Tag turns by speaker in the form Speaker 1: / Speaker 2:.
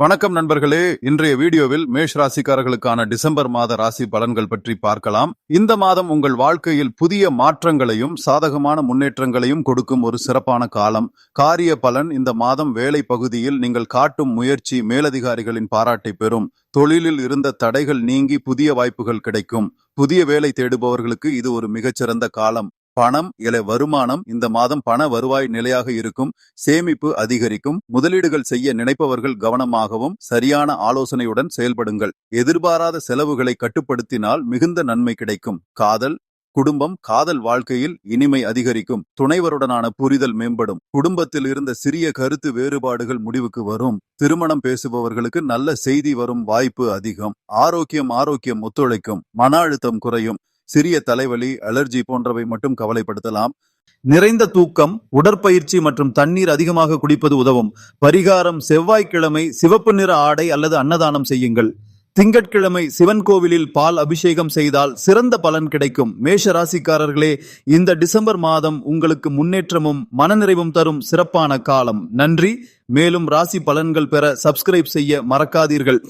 Speaker 1: வணக்கம் நண்பர்களே. இன்றைய வீடியோவில் மேஷ் ராசிக்காரர்களுக்கான டிசம்பர் மாத ராசி பலன்கள் பற்றி பார்க்கலாம். இந்த மாதம் உங்கள் வாழ்க்கையில் புதிய மாற்றங்களையும் சாதகமான முன்னேற்றங்களையும் கொடுக்கும் ஒரு சிறப்பான காலம். காரிய பலன்: இந்த மாதம் வேலை பகுதியில் நீங்கள் காட்டும் முயற்சி மேலதிகாரிகளின் பாராட்டை பெறும். தொழிலில் இருந்த தடைகள் நீங்கி புதிய வாய்ப்புகள் கிடைக்கும். புதிய வேலை தேடுபவர்களுக்கு இது ஒரு மிகச்சிறந்த காலம். பணம் வருமானம்: இந்த மாதம் பண வருவாய் நிலையாக இருக்கும். சேமிப்பு அதிகரிக்கும். முதலீடுகள் செய்ய நினைப்பவர்கள் கவனமாகவும் சரியான ஆலோசனையுடன் செயல்படுங்கள். எதிர்பாராத செலவுகளை கட்டுப்படுத்தினால் மிகுந்த நன்மை கிடைக்கும். காதல், குடும்பம்: காதல் வாழ்க்கையில் இனிமை அதிகரிக்கும். துணைவருடனான புரிதல் மேம்படும். குடும்பத்தில் இருந்த சிறிய கருத்து வேறுபாடுகள் முடிவுக்கு வரும். திருமணம் பேசுபவர்களுக்கு நல்ல செய்தி வரும் வாய்ப்பு அதிகம். ஆரோக்கியம் ஒத்துழைக்கும். மன அழுத்தம் குறையும். சிறிய தலைவலி, அலர்ஜி போன்றவை மட்டும் கவலைப்படுத்தலாம். நிறைந்த தூக்கம், உடற்பயிற்சி மற்றும் தண்ணீர் அதிகமாக குடிப்பது உதவும். பரிகாரம்: செவ்வாய்க்கிழமை சிவப்பு நிற ஆடை அல்லது அன்னதானம் செய்யுங்கள். திங்கட்கிழமை சிவன் கோவிலில் பால் அபிஷேகம் செய்தால் சிறந்த பலன் கிடைக்கும். மேஷ ராசிக்காரர்களே, இந்த டிசம்பர் மாதம் உங்களுக்கு முன்னேற்றமும் மனநிறைவும் தரும் சிறப்பான காலம். நன்றி. மேலும் ராசி பலன்கள் பெற சப்ஸ்கிரைப் செய்ய மறக்காதீர்கள்.